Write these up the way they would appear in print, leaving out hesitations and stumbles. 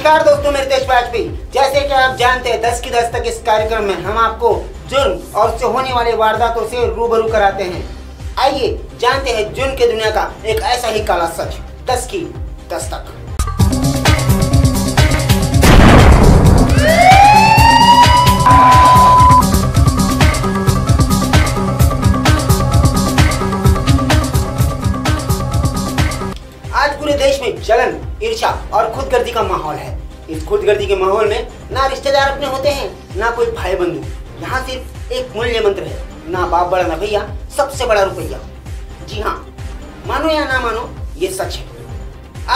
नमस्कार दोस्तों, मेरे देश वाजपेयी। जैसे कि आप जानते हैं 10 की दस्तक इस कार्यक्रम में हम आपको जुर्म और उससे होने वाले वारदातों से रूबरू कराते हैं। आइए जानते हैं जुर्म की दुनिया का एक ऐसा ही काला सच, 10 की दस्तक। आज पूरे देश में जलन, ईर्ष्या और खुदगर्दी का माहौल है। इस खुदगर्दी के माहौल में ना रिश्तेदार अपने होते हैं, ना कोई भाई बंधु। यहाँ सिर्फ एक मूल्य मंत्र है, ना बाप बड़ा ना भैया, सबसे बड़ा रुपया। जी हाँ, मानो या ना मानो, ये सच है।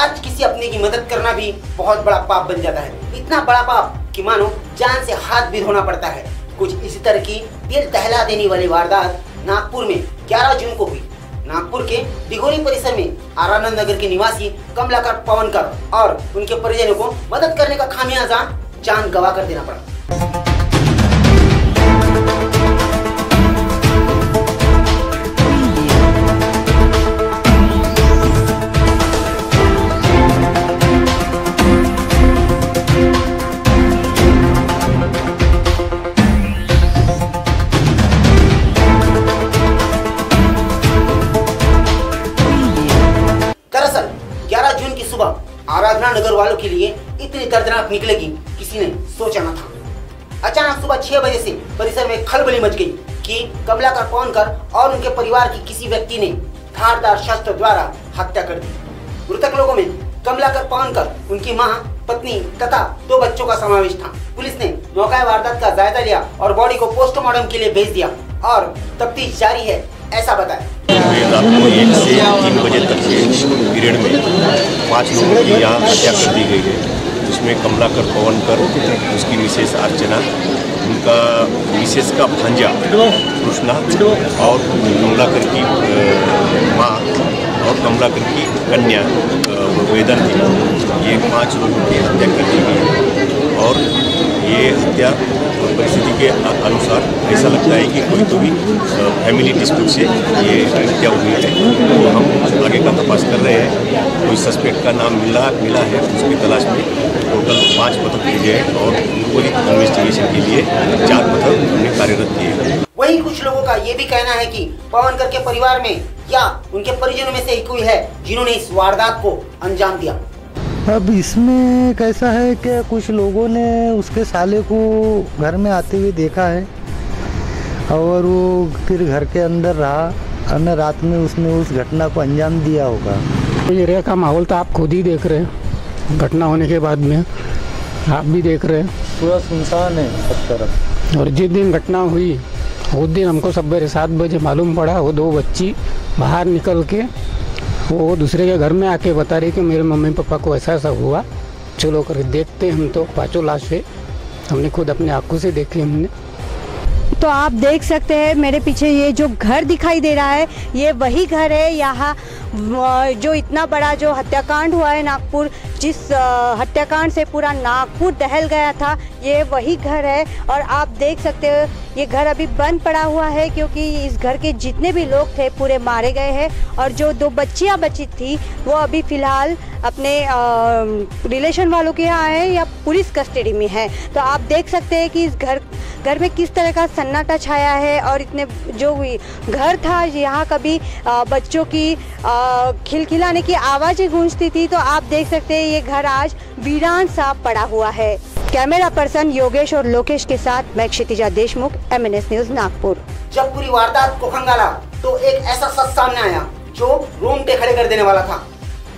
आज किसी अपने की मदद करना भी बहुत बड़ा पाप बन जाता है। इतना बड़ा पाप कि मानो जान से हाथ भी धोना पड़ता है। कुछ इसी तरह की दिल दहला देने वाली वारदात नागपुर में 11 जून को हुई। नागपुर के दिघोरी परिसर में आरानंद नगर के निवासी कमलाकर पवनकर और उनके परिजनों को मदद करने का खामियाजा जान गवा कर देना पड़ा। आराधना नगर वालों के लिए इतनी दर्दनाक निकलेगी किसी ने सोचा न था। अचानक सुबह 6 बजे से परिसर में खलबली मच गई कि कमलाकर पवनकर और उनके परिवार की किसी व्यक्ति ने धारदार शस्त्र द्वारा हत्या कर दी। मृतक लोगों में कमलाकर पवनकर, उनकी मां, पत्नी तथा 2 बच्चों का समावेश था। पुलिस ने मौका वारदात का जायजा लिया और बॉडी को पोस्टमार्टम के लिए भेज दिया और तफ्तीश जारी है, ऐसा बताया। रात को 1 से 3 बजे तक के पीरियड में 5 लोगों की यहाँ हत्या कर दी गई है, जिसमें कमलाकर पवनकर, उसकी मिसेस अर्चना, उनका मिसेस का भांजा कृष्णा और कमलाकर की माँ और कमलाकर की कन्या वेदन थी। ये 5 लोगों की हत्या कर दी गई है और ये हत्या परिस्थिति के अनुसार ऐसा लगता है कि कोई फैमिली डिस्प्यूट से ये हत्या हुई है। तो हम आगे का तपास कर रहे हैं। कोई सस्पेक्ट का नाम मिला है, उसकी तलाश में टोटल 5 पथक भेजे हैं और पूरी इन्वेस्टिगेशन के लिए 4 पथक हमने कार्यरत किए हैं। वही कुछ लोगों का ये भी कहना है कि पवनकर के परिवार में या उनके परिजनों में से ही कोई है जिन्होंने इस वारदात को अंजाम दिया। अब इसमें कैसा है कि कुछ लोगों ने उसके साले को घर में आते हुए देखा है और वो फिर घर के अंदर रहा और रात में उसने उस घटना को अंजाम दिया होगा। एरिया का माहौल तो आप खुद ही देख रहे हैं, घटना होने के बाद में आप भी देख रहे हैं, पूरा सुनसान है सब तरफ। और जिस दिन घटना हुई उस दिन हमको सवेरे 7 बजे मालूम पड़ा। वो 2 बच्ची बाहर निकल के वो दूसरे के घर में आके बता रही कि मेरे मम्मी पापा को ऐसा ऐसा हुआ, चलो कर देखते। हम तो 5 लाशें हमने खुद अपने आंखों से देखी हमने। तो आप देख सकते हैं मेरे पीछे ये जो घर दिखाई दे रहा है, ये वही घर है। यहाँ जो इतना बड़ा जो हत्याकांड हुआ है नागपुर, जिस हत्याकांड से पूरा नागपुर दहल गया था, ये वही घर है। और आप देख सकते हो ये घर अभी बंद पड़ा हुआ है क्योंकि इस घर के जितने भी लोग थे पूरे मारे गए हैं। और जो 2 बच्चियां बची थी वो अभी फ़िलहाल अपने रिलेशन वालों के यहाँ है या पुलिस कस्टडी में है। तो आप देख सकते हैं कि इस घर में किस तरह का सन्नाटा छाया है। और इतने जो घर था यहाँ कभी बच्चों की खिलखिलाने की आवाज़ें गूंजती थी। तो आप देख सकते हैं ये घर आज वीरान सा पड़ा हुआ है। कैमरा पर्सन योगेश और लोकेश के साथ मैं क्षितिजा देशमुख, MNS न्यूज़ नागपुर। जब पूरी वारदात को खंगाला तो एक ऐसा सच सामने आया जो रोंगटे खड़े कर देने वाला था।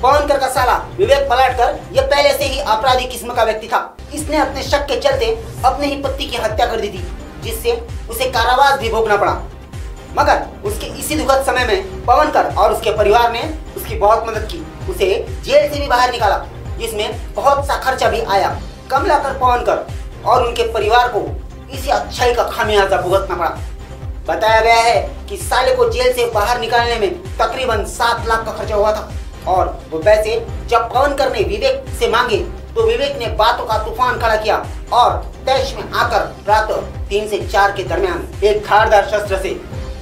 पवनकर का साला विवेक पलाटकर ये पहले से ही आपराधिक किस्म का व्यक्ति था। इसने अपने शक के चलते अपने ही पति की हत्या कर दी थी, जिससे उसे कारावास भी भोगना पड़ा। मगर उसके इसी दुखद समय में पवनकर और उसके परिवार ने उसकी बहुत मदद की, उसे जेल से भी बाहर निकाला, जिसमें बहुत सा खर्चा भी आया। कमलाकर पवनकर और उनके परिवार को इसी अच्छाई का खामियाजा भुगतना पड़ा। बताया गया है कि साले को जेल से बाहर निकालने में तकरीबन 7 लाख का खर्चा हुआ था। और वो पैसे जब पवनकर ने विवेक से मांगे तो विवेक ने बातों का तूफान खड़ा किया और तैश में आकर रात 3 से 4 के दरमियान एक धारदार शस्त्र से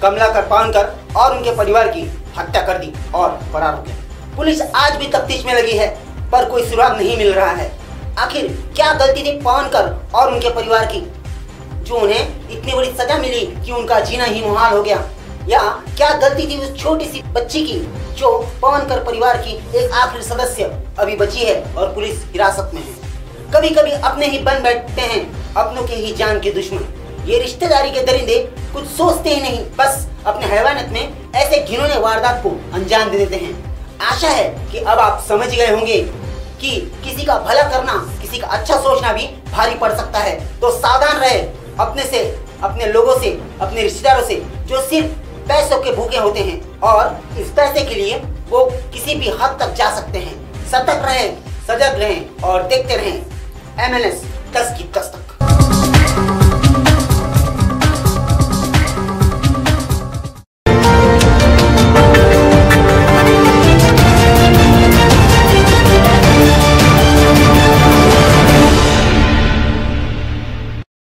कमलाकर पवनकर और उनके परिवार की हत्या कर दी और फरार हो गया। पुलिस आज भी तफ्तीश में लगी है पर कोई सुराग नहीं मिल रहा है। आखिर क्या गलती थी पवनकर और उनके परिवार की जो उन्हें इतनी बड़ी सजा मिली कि उनका जीना ही मुहाल हो गया? या क्या गलती थी उस छोटी सी बच्ची की जो पवनकर परिवार की एक आखिरी सदस्य अभी बची है और पुलिस हिरासत में है? कभी कभी अपने ही बन बैठते हैं अपनों के ही जान के दुश्मन। ये रिश्तेदारी के दरिंदे कुछ सोचते ही नहीं, बस अपने हैवानियत में ऐसे घिनौने वारदात को अंजाम दे देते हैं। आशा है कि अब आप समझ गए होंगे कि किसी का भला करना, किसी का अच्छा सोचना भी भारी पड़ सकता है। तो सावधान रहे अपने से, अपने लोगों से, अपने रिश्तेदारों से जो सिर्फ पैसों के भूखे होते हैं और इस पैसे के लिए वो किसी भी हद तक जा सकते हैं। सतर्क रहें, सजग रहें और देखते रहें MLS 10 की 10 तक।